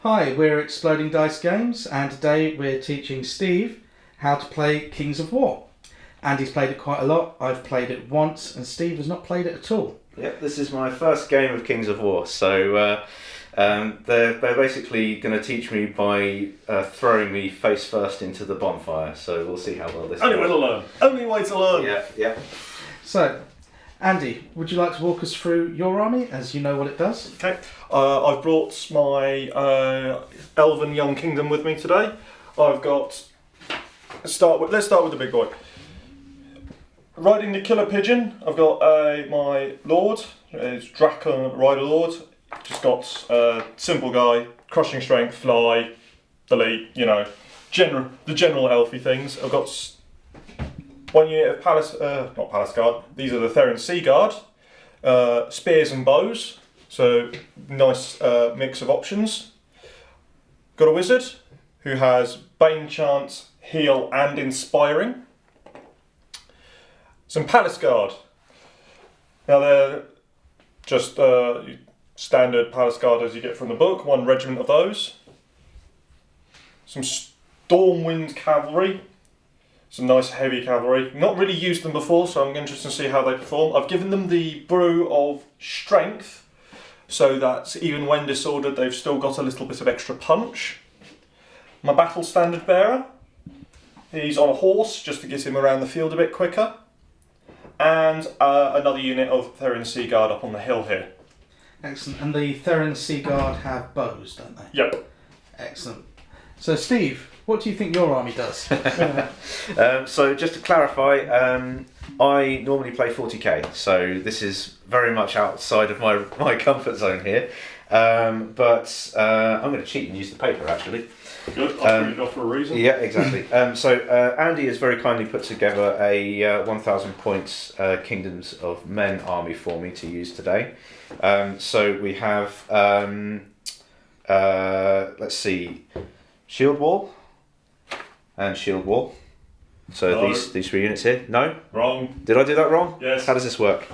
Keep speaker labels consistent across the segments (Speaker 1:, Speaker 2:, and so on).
Speaker 1: Hi, we're Exploding Dice Games, and today we're teaching Steve how to play Kings of War. Andy's played it quite a lot, I've played it once, and Steve has not played it at all.
Speaker 2: Yep, this is my first game of Kings of War, so they're basically going to teach me by throwing me face first into the bonfire, so we'll see how well this
Speaker 3: Only way to learn. Only way to learn.
Speaker 2: Yeah.
Speaker 1: So, Andy, would you like to walk us through your army, as you know what it does?
Speaker 3: Okay, I've brought my Elven Young Kingdom with me today. I've got. Let's start with the big boy. Riding the Killer Pigeon, I've got my Lord, it's Draken Rider Lord. Just got simple guy, crushing strength, fly, elite, the general elfy things. I've got one unit of not Palace Guard. These are the Theron Sea Guard, spears and bows. So nice mix of options. Got a wizard who has Bane Chance, Heal, and Inspiring. Some Palace Guard. Now they're just standard Palace Guard as you get from the book. One regiment of those. Some Stormwind Cavalry. Some nice heavy cavalry. Not really used them before, so I'm interested to see how they perform. I've given them the brew of strength, so that even when disordered, they've still got a little bit of extra punch. My battle standard bearer. He's on a horse, just to get him around the field a bit quicker. And another unit of Theron Sea Guard up on the hill here.
Speaker 1: Excellent. And the Theron Sea Guard have bows, don't they?
Speaker 3: Yep.
Speaker 1: Excellent. So, Steve, what do you think your army does?
Speaker 2: So just to clarify, I normally play 40k, so this is very much outside of my comfort zone here. But I'm going to cheat and use the paper actually.
Speaker 3: Good, I'll print it off for a reason.
Speaker 2: Yeah, exactly. So Andy has very kindly put together a 1,000 points Kingdoms of Men army for me to use today. So we have, let's see, Shield Wall and Shield Wall. So
Speaker 3: No.
Speaker 2: these three units here. No?
Speaker 3: Wrong.
Speaker 2: Did I do that wrong?
Speaker 3: Yes.
Speaker 2: How does this work?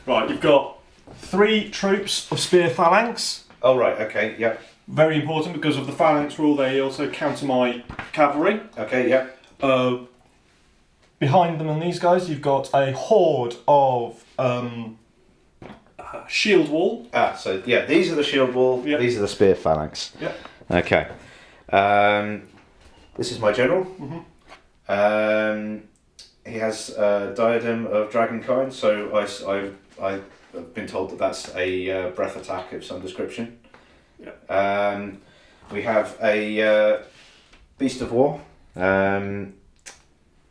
Speaker 3: Right, you've got 3 troops of spear phalanx.
Speaker 2: Oh, right, okay, yep.
Speaker 3: Very important because of the phalanx rule, they also counter my cavalry.
Speaker 2: Okay, yep.
Speaker 3: Behind them and these guys, you've got a horde of shield wall.
Speaker 2: So yeah, these are the Shield Wall,
Speaker 3: Yep.
Speaker 2: these are the Spear Phalanx.
Speaker 3: Yep.
Speaker 2: Okay. This is my general.
Speaker 3: Mm-hmm.
Speaker 2: He has a diadem of dragonkind, so I've been told that that's a breath attack of some description.
Speaker 3: Yep.
Speaker 2: We have a Beast of War.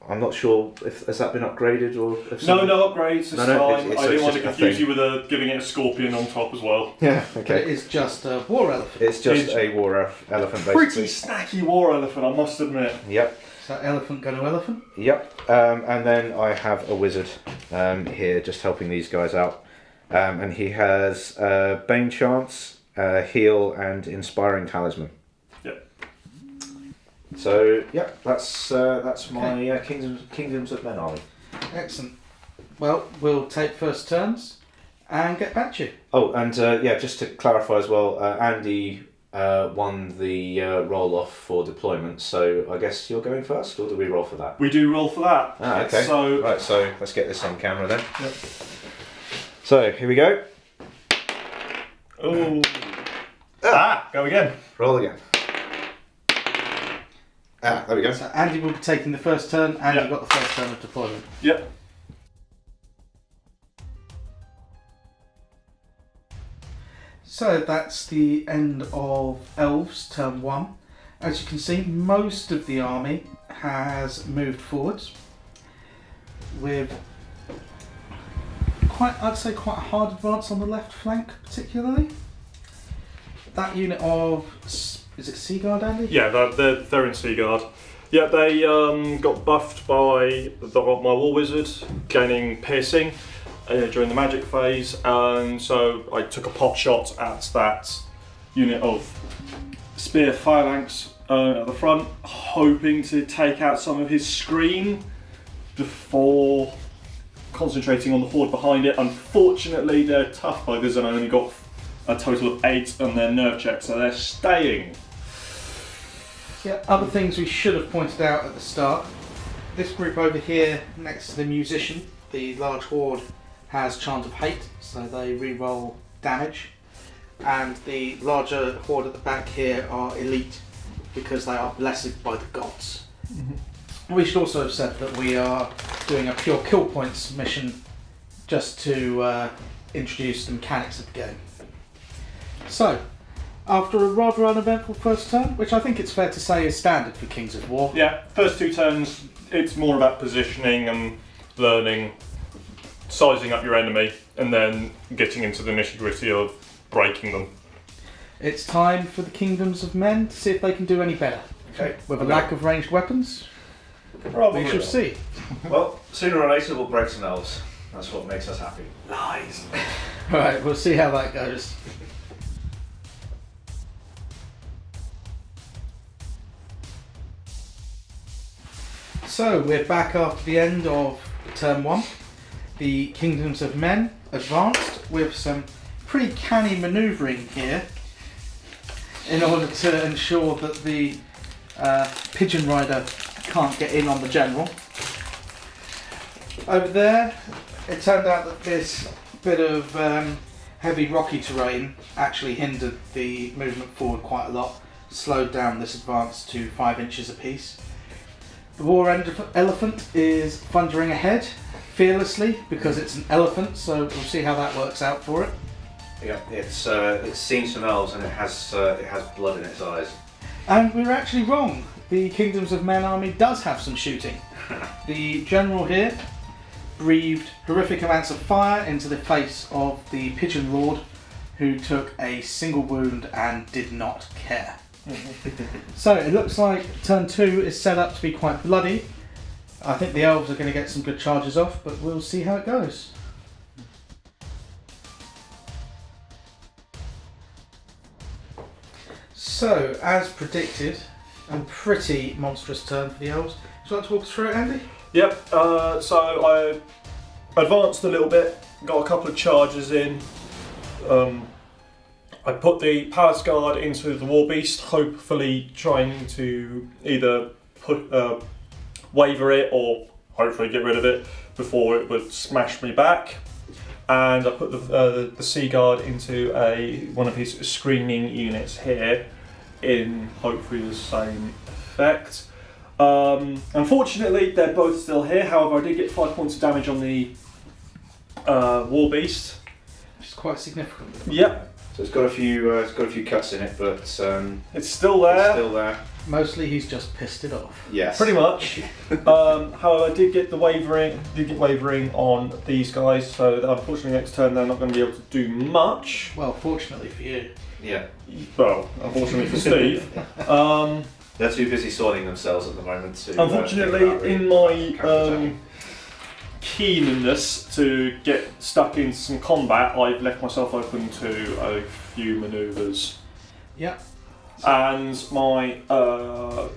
Speaker 2: I'm not sure if has that been upgraded or if
Speaker 3: No upgrades, it's
Speaker 2: No,
Speaker 3: fine.
Speaker 2: it's
Speaker 3: I didn't want
Speaker 2: just
Speaker 3: to
Speaker 2: a
Speaker 3: confuse
Speaker 2: thing.
Speaker 3: you with giving it a scorpion on top as well.
Speaker 2: Yeah.
Speaker 1: But
Speaker 2: Okay.
Speaker 1: it is just a war elephant.
Speaker 2: It's just
Speaker 3: It's
Speaker 2: a war elephant,
Speaker 3: Pretty
Speaker 2: basically.
Speaker 3: snacky war elephant, I must admit.
Speaker 2: Yep.
Speaker 1: Is that elephant going to elephant?
Speaker 2: Yep. And then I have a wizard here, just helping these guys out. And he has Bane Chance, Heal, and Inspiring Talisman.
Speaker 3: Yep.
Speaker 2: So yep, that's my Kingdoms of Men army.
Speaker 1: Excellent. Well, we'll take first turns and get back to you.
Speaker 2: Oh, and just to clarify as well, Andy won the roll-off for deployment, so I guess you're going first, or do we roll for that?
Speaker 3: We do roll for that.
Speaker 2: Ah, okay.
Speaker 3: So,
Speaker 2: Right, so let's get this on camera then.
Speaker 3: Yep.
Speaker 2: So, here we go.
Speaker 3: Oh. Go again.
Speaker 2: Roll again. There we go.
Speaker 1: So Andy will be taking the first turn, and
Speaker 3: Yep.
Speaker 1: you've got the first turn of deployment.
Speaker 3: Yep.
Speaker 1: So that's the end of Elves, turn 1. As you can see, most of the army has moved forwards with I'd say quite a hard advance on the left flank, particularly. That unit of, is it Sea Guard, Andy?
Speaker 3: Yeah, they're Theron Sea Guard. Yeah, they got buffed by my War Wizard, gaining piercing during the magic phase, and so I took a pot shot at that unit of spear phalanx at the front, hoping to take out some of his screen before concentrating on the horde behind it. Unfortunately, they're tough buggers and I only got a total of 8 on their nerve check, so they're staying.
Speaker 1: Yeah, other things we should have pointed out at the start. This group over here, next to the musician, the large horde, has Chant of Hate, so they re-roll damage. And the larger horde at the back here are elite, because they are blessed by the gods. Mm-hmm. We should also have said that we are doing a pure kill points mission just to introduce the mechanics of the game. So, after a rather uneventful first turn, which I think it's fair to say is standard for Kings of War.
Speaker 3: Yeah, first 2 turns, it's more about positioning and learning, sizing up your enemy, and then getting into the nitty-gritty of breaking them.
Speaker 1: It's time for the Kingdoms of Men to see if they can do any better.
Speaker 2: Okay.
Speaker 1: With a lack of ranged weapons,
Speaker 3: Probably
Speaker 1: we shall
Speaker 3: not.
Speaker 1: see.
Speaker 2: Well, sooner or later we'll break some elves. That's what makes us happy.
Speaker 1: Lies. Alright, we'll see how that goes. So, we're back after the end of turn 1. The Kingdoms of Men advanced with some pretty canny manoeuvring here in order to ensure that the Pigeon Rider can't get in on the general. Over there, it turned out that this bit of heavy rocky terrain actually hindered the movement forward quite a lot, slowed down this advance to 5 inches apiece. The War Elephant is thundering ahead fearlessly because it's an elephant, so we'll see how that works out for it.
Speaker 2: Yeah, it's seen some elves and it has blood in its eyes.
Speaker 1: And we were actually wrong. The Kingdoms of Men army does have some shooting. The general here breathed horrific amounts of fire into the face of the Pigeon Lord, who took a single wound and did not care. So it looks like turn 2 is set up to be quite bloody. I think the elves are going to get some good charges off, but we'll see how it goes. So, as predicted, a pretty monstrous turn for the elves. Would you like to walk us through it, Andy?
Speaker 3: Yep, so I advanced a little bit, got a couple of charges in. I put the Palace Guard into the War Beast, hopefully trying to either waver it or hopefully get rid of it before it would smash me back. And I put the Sea Guard into one of his screening units here, in hopefully the same effect. Unfortunately, they're both still here. However, I did get 5 points of damage on the War Beast.
Speaker 1: Which is quite significant.
Speaker 3: Yep,
Speaker 2: So it's got a few cuts in it, but
Speaker 3: it's still there.
Speaker 2: it's still there.
Speaker 1: Mostly he's just pissed it off.
Speaker 2: Yes.
Speaker 3: Pretty much. However, I did get wavering on these guys, so that unfortunately next turn they're not going to be able to do much.
Speaker 1: Well, fortunately for you.
Speaker 2: Yeah.
Speaker 3: Well, unfortunately for Steve.
Speaker 2: They're too busy soiling themselves at the moment to.
Speaker 3: Unfortunately, in my keenness to get stuck into some combat, I've left myself open to a few manoeuvres.
Speaker 1: Yeah.
Speaker 3: And my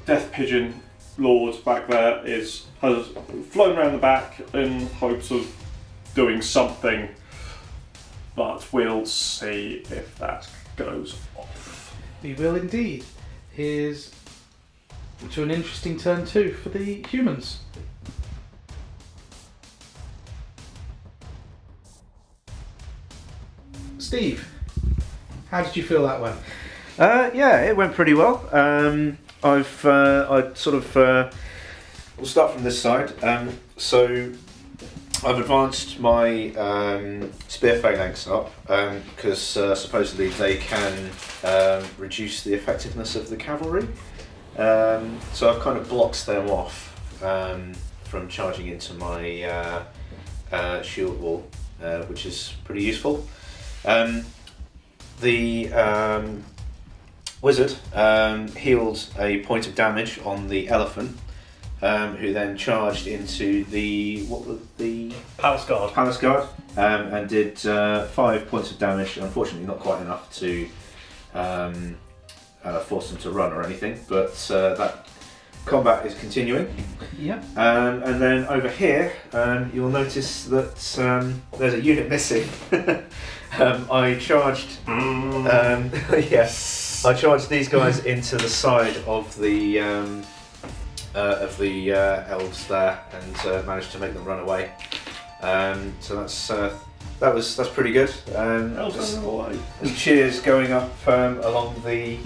Speaker 3: Death Pigeon Lord back there has flown around the back in hopes of doing something, but we'll see if that goes off.
Speaker 1: We will indeed. Here's to an interesting turn 2 for the humans. Steve, how did you feel that went?
Speaker 2: Yeah, it went pretty well. We'll start from this side. So I've advanced my spear phalanx up because supposedly they can reduce the effectiveness of the cavalry. So I've kind of blocked them off from charging into my shield wall, which is pretty useful. The wizard healed a point of damage on the elephant, who then charged into the
Speaker 3: Palace Guard.
Speaker 2: Palace Guard and did 5 points of damage. Unfortunately, not quite enough to force them to run or anything, but that combat is continuing.
Speaker 1: Yep.
Speaker 2: And then over here, you'll notice that there's a unit missing. I charged. Yes, I charged these guys into the side of the elves there, and managed to make them run away. So that's pretty good.
Speaker 3: Elves running away.
Speaker 2: Cheers going up along the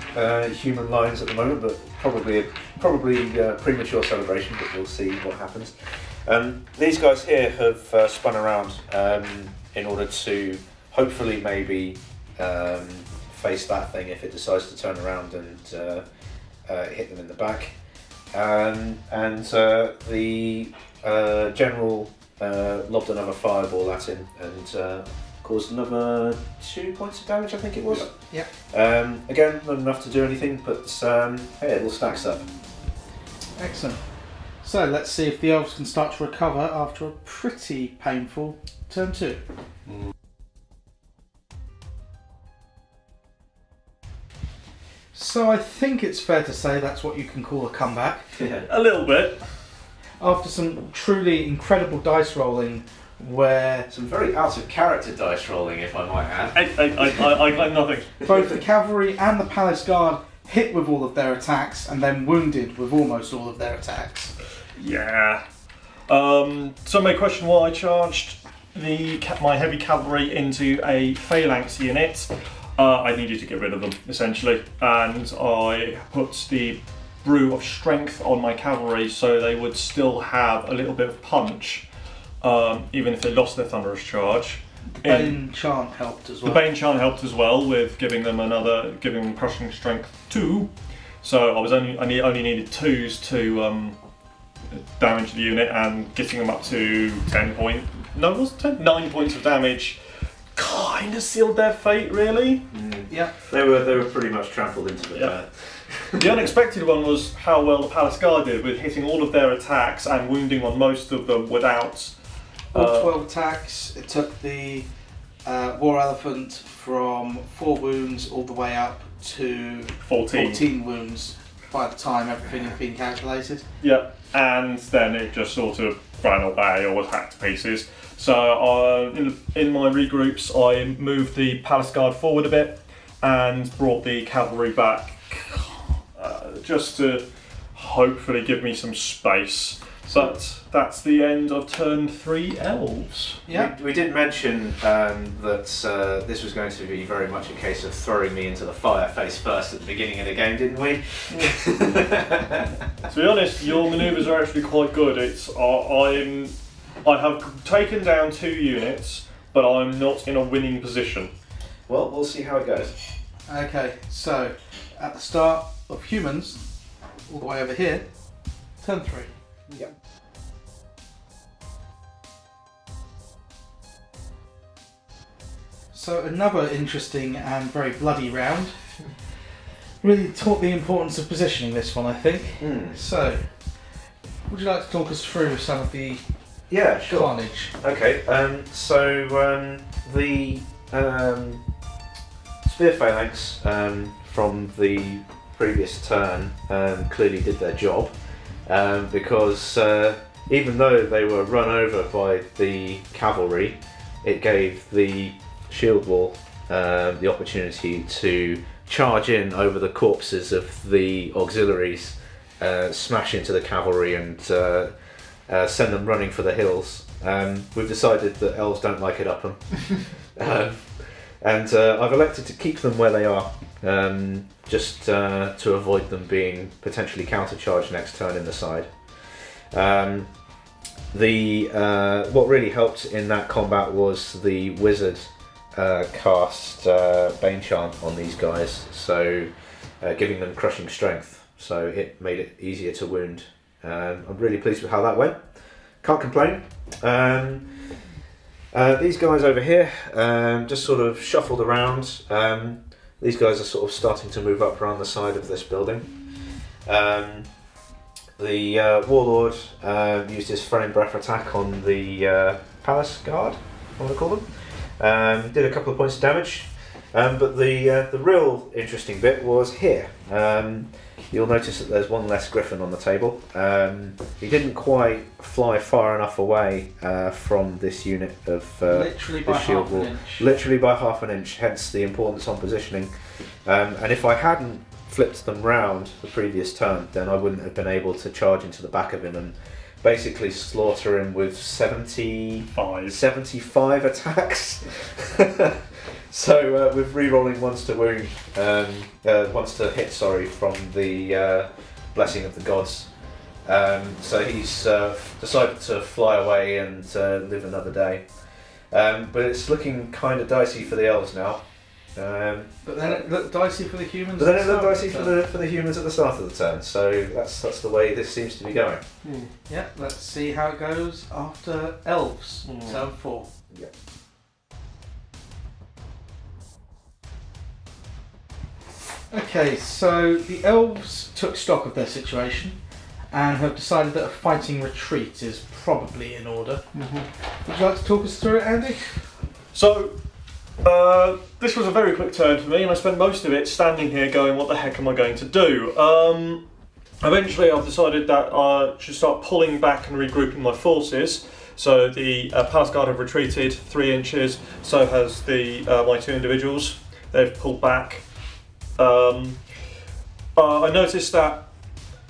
Speaker 2: human lines at the moment, but probably premature celebration. But we'll see what happens. These guys here have spun around in order to hopefully maybe face that thing if it decides to turn around and hit them in the back. And the general lobbed another fireball at him and caused another 2 points of damage, I think it was.
Speaker 1: Yeah.
Speaker 2: Again, not enough to do anything, but hey, it all stacks up.
Speaker 1: Excellent. So let's see if the elves can start to recover after a pretty painful turn 2. So I think it's fair to say that's what you can call a comeback.
Speaker 2: Yeah.
Speaker 3: A little bit.
Speaker 1: After some truly incredible dice rolling where
Speaker 2: Some very out of character dice rolling, if I might add.
Speaker 3: I got nothing.
Speaker 1: both the cavalry and the palace guard hit with all of their attacks and then wounded with almost all of their attacks.
Speaker 3: Yeah. Somebody questioned why I charged my heavy cavalry into a phalanx unit. I needed to get rid of them, essentially, and I put the brew of strength on my cavalry so they would still have a little bit of punch, even if they lost their thunderous charge.
Speaker 1: The Bane chant helped as well.
Speaker 3: The Bane chant helped as well with giving them crushing strength 2. So I only needed 2s to damage the unit, and getting them up to 9 points of damage kind of sealed their fate, really.
Speaker 1: Yeah.
Speaker 2: They were pretty much trampled into the dirt.
Speaker 3: The unexpected one was how well the Palace Guard did with hitting all of their attacks and wounding on most of them without...
Speaker 1: All 12 attacks. It took the War Elephant from 4 wounds all the way up to 14 wounds by the time everything had been calculated.
Speaker 3: Yeah, and then it just sort of ran away or was hacked to pieces. So in my regroups, I moved the Palace Guard forward a bit and brought the cavalry back just to hopefully give me some space. But that's the end of turn 3 Elves.
Speaker 1: Yeah.
Speaker 2: We did mention that this was going to be very much a case of throwing me into the fire face first at the beginning of the game, didn't we?
Speaker 3: To be honest, your manoeuvres are actually quite good. I have taken down 2 units, but I'm not in a winning position.
Speaker 2: Well, we'll see how it goes.
Speaker 1: Okay, so at the start of humans, all the way over here, turn 3.
Speaker 2: Yep.
Speaker 1: So another interesting and very bloody round. Really taught the importance of positioning this one, I think. So, would you like to talk us through some of the
Speaker 2: Sure.
Speaker 1: carnage?
Speaker 2: Okay, so the Spear Phalanx from the previous turn clearly did their job, because even though they were run over by the cavalry, it gave the shield wall the opportunity to charge in over the corpses of the auxiliaries, smash into the cavalry and send them running for the hills. We've decided that elves don't like it up them. And I've elected to keep them where they are, just to avoid them being potentially countercharged next turn in the side. What really helped in that combat was the wizard cast Bane Chant on these guys, so giving them crushing strength, so it made it easier to wound. I'm really pleased with how that went. Can't complain. These guys over here just sort of shuffled around. These guys are sort of starting to move up around the side of this building. The Warlord used his Frame Breath attack on the Palace Guard, I want to call them. Did a couple of points of damage. But the real interesting bit was here. you'll notice that there's one less griffin on the table. He didn't quite fly far enough away from this unit of
Speaker 1: Literally by
Speaker 2: the shield
Speaker 1: half an
Speaker 2: wall.
Speaker 1: inch.
Speaker 2: Literally by half an inch, hence the importance on positioning. And if I hadn't flipped them round the previous turn, then I wouldn't have been able to charge into the back of him and basically slaughter him with 75 attacks. So with re-rolling once to wound, once to hit, sorry, from the Blessing of the Gods. So he's decided to fly away and live another day. But it's looking kind of dicey for the elves now.
Speaker 1: But then it looked dicey for the humans.
Speaker 2: But then it looked dicey for the humans at the start of the turn. So that's the way this seems to be going.
Speaker 1: Yeah, let's see how it goes after Elves, turn 4.
Speaker 2: Yeah.
Speaker 1: Okay, so the Elves took stock of their situation and have decided that a fighting retreat is probably in order. Would you like to talk us through it, Andy?
Speaker 3: So, this was a very quick turn for me, and I spent most of it standing here going, what the heck am I going to do? Eventually I've decided that I should start pulling back and regrouping my forces. So the Palace Guard have retreated 3 inches, so has the my 2 individuals. They've pulled back. I noticed that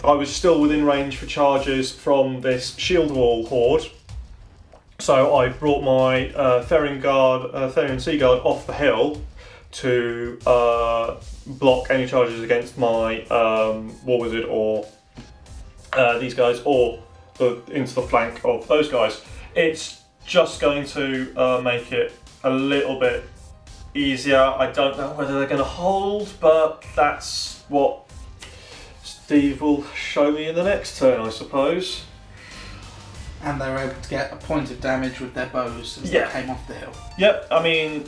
Speaker 3: I was still within range for charges from this shield wall horde. So I brought my Therian Sea Guard off the hill to block any charges against my War Wizard or these guys, or into the flank of those guys. It's just going to make it a little bit easier. I don't know whether they're going to hold, but that's what Steve will show me in the next turn, I suppose.
Speaker 1: And they were able to get a point of damage with their bows as they came off the hill.
Speaker 3: Yep, I mean,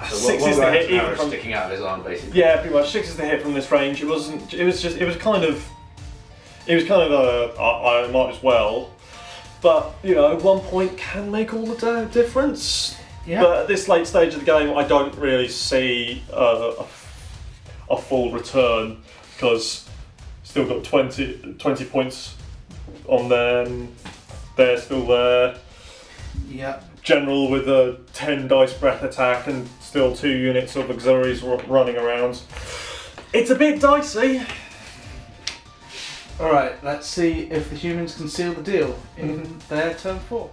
Speaker 2: So
Speaker 3: 6 is the hit. Even from,
Speaker 2: sticking out of his arm, basically.
Speaker 3: yeah, pretty much 6 is the hit from this range. It was kind of I might as well. But, you know, 1 point can make all the difference.
Speaker 1: Yeah.
Speaker 3: But at this late stage of the game, I don't really see a full return, because still got 20 points on them. They're still there.
Speaker 1: Yeah.
Speaker 3: General with a 10 dice breath attack and still 2 units of auxiliaries running around. It's a bit dicey.
Speaker 1: Alright, let's see if the humans can seal the deal in their turn 4.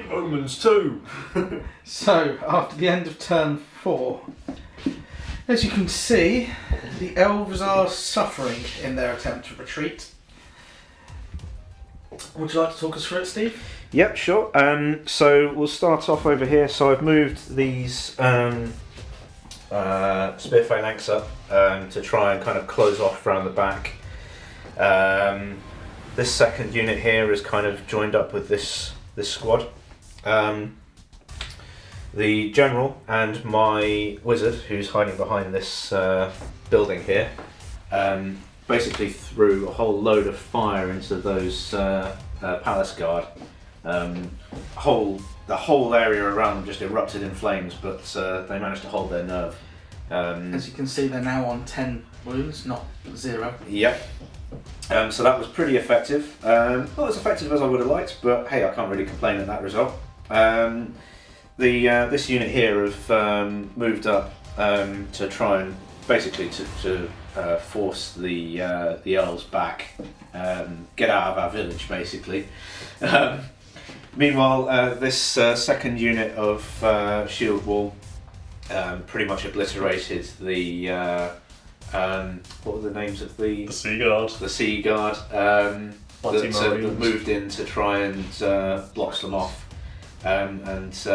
Speaker 3: Romans too.
Speaker 1: So, after the end of turn 4, as you can see, the elves are suffering in their attempt to retreat. Would you like to talk us through it, Steve?
Speaker 2: Yep, sure. So we'll start off over here. So I've moved these spear phalanx up to try and kind of close off around the back. This second unit here is kind of joined up with this squad. The general and my wizard, who's hiding behind this building here, basically threw a whole load of fire into those palace guard. The whole area around them just erupted in flames, but they managed to hold their nerve.
Speaker 1: As you can see, they're now on 10 wounds, not 0.
Speaker 2: Yep. So that was pretty effective. Not as effective as I would have liked, but hey, I can't really complain at that result. This unit here have moved up to try and basically to force the elves back, get out of our village, basically. Meanwhile, this second unit of shield wall pretty much obliterated the what were the names of the
Speaker 3: Sea Guard.
Speaker 2: The Sea Guard that moved in to try and block them off. There's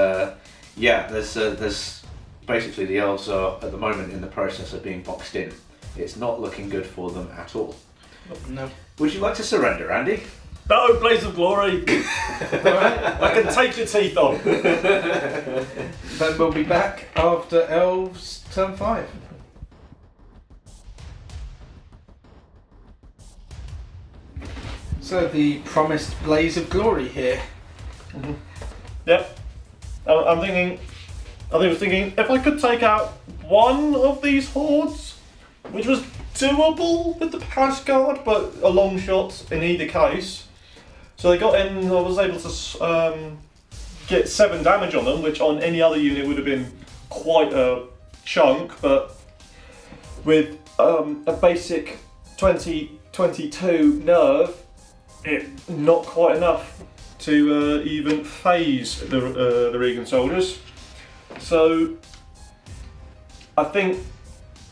Speaker 2: basically the elves are at the moment in the process of being boxed in. It's not looking good for them at all.
Speaker 1: No.
Speaker 2: Would you like to surrender, Andy?
Speaker 3: No, Blaze of Glory! I can take your teeth off.
Speaker 1: Then we'll be back after Elves turn 5. So the promised Blaze of Glory here.
Speaker 3: Yep. I'm thinking, I was thinking, if I could take out one of these hordes, which was doable with the Pass Guard, but a long shot in either case. So they got in, I was able to get 7 damage on them, which on any other unit would have been quite a chunk, but with a basic 2022 nerve, it not quite enough to even phase the Regan soldiers. So I think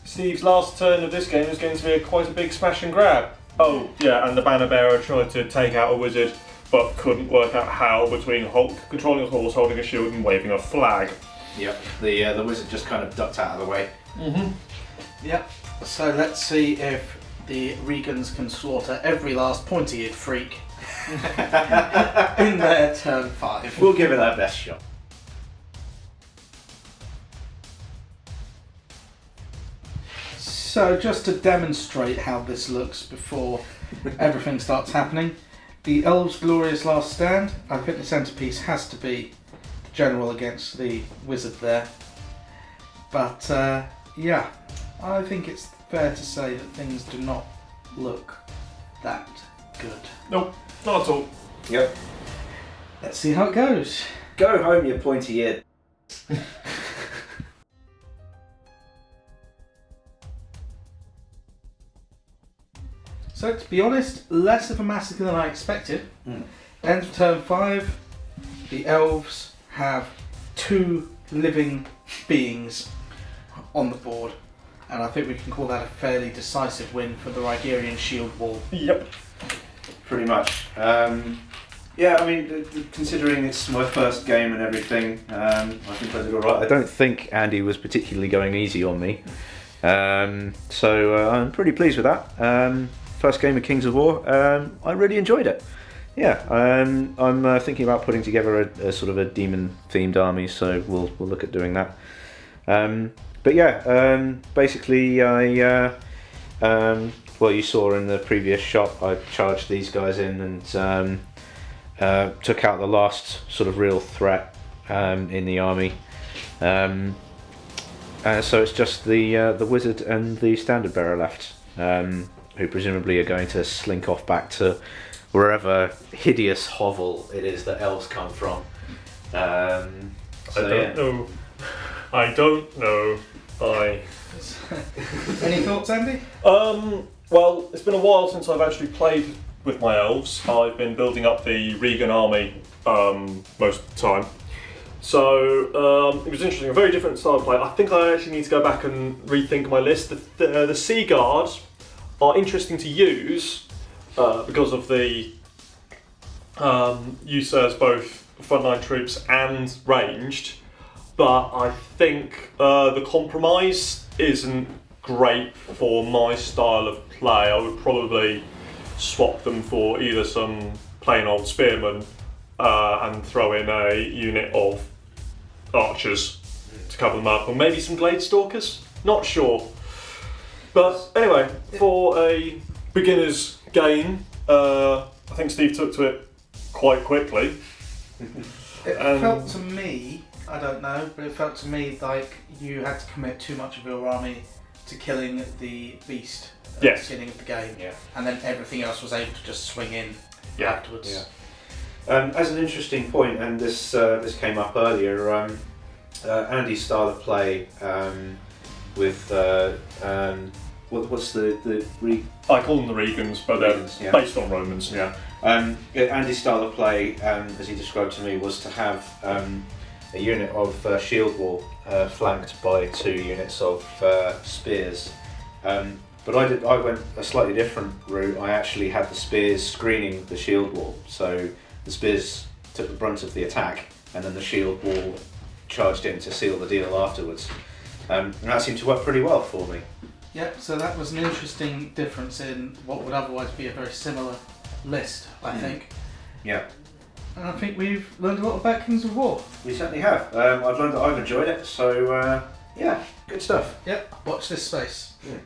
Speaker 3: Steve's last turn of this game is going to be quite a big smash and grab. Oh yeah, and the banner bearer tried to take out a wizard, but couldn't work out how between controlling a horse, holding a shield, and waving a flag.
Speaker 2: Yep, the wizard just kind of ducked out of the way.
Speaker 1: Yep. So let's see if the Regans can slaughter every last pointy-eared freak in their turn 5.
Speaker 2: We'll give it our best shot.
Speaker 1: So just to demonstrate how this looks before everything starts happening, the Elves' glorious last stand. I think the centrepiece has to be the general against the wizard there. But yeah, I think it's fair to say that things do not look that good.
Speaker 3: Nope, not at all.
Speaker 2: Yep.
Speaker 1: Let's see how it goes.
Speaker 2: Go home, you pointy-eared.
Speaker 1: So to be honest, less of a massacre than I expected. End of turn 5, the Elves have 2 living beings on the board, and I think we can call that a fairly decisive win for the Rigerian shield wall.
Speaker 3: Yep.
Speaker 2: Pretty much. Yeah, I mean, considering it's my first game and everything, I think I did alright. I don't think Andy was particularly going easy on me. So I'm pretty pleased with that. First game of Kings of War, I really enjoyed it. Yeah, I'm thinking about putting together a sort of a demon-themed army, so we'll look at doing that. But yeah, basically, well, you saw in the previous shot, I charged these guys in and took out the last sort of real threat in the army. So it's just the wizard and the standard bearer left, who presumably are going to slink off back to wherever hideous hovel it is that elves come from.
Speaker 3: I don't know. I don't know.
Speaker 1: Any thoughts, Andy?
Speaker 3: Well, it's been a while since I've actually played with my elves. I've been building up the Regan army most of the time. So it was interesting, a very different style of play. I think I actually need to go back and rethink my list. The Sea Guards are interesting to use because of the use as both frontline troops and ranged, but I think the compromise isn't great for my style of play. I would probably swap them for either some plain old spearmen and throw in a unit of archers to cover them up, or maybe some glade stalkers, not sure. But anyway, for a beginner's game, I think Steve took to it quite quickly.
Speaker 1: It felt to me, I don't know, but it felt to me like you had to commit too much of your army to killing the beast at the beginning of the game, and then everything else was able to just swing in afterwards.
Speaker 2: As an interesting point, and this came up earlier, Andy's style of play with what's the
Speaker 3: I call them the Regans, but they're based on Romans.
Speaker 2: Andy's style of play, as he described to me, was to have a unit of shield wall flanked by 2 units of spears. But I went a slightly different route. I actually had the spears screening the shield wall, so the spears took the brunt of the attack, and then the shield wall charged in to seal the deal afterwards. And that seemed to work pretty well for me.
Speaker 1: Yep, so that was an interesting difference in what would otherwise be a very similar list, I think.
Speaker 2: Yeah.
Speaker 1: And I think we've learned a lot about Kings of War.
Speaker 2: We certainly have. I've learned that I've enjoyed it, so yeah, good stuff.
Speaker 1: Yep, watch this space.
Speaker 2: Yeah.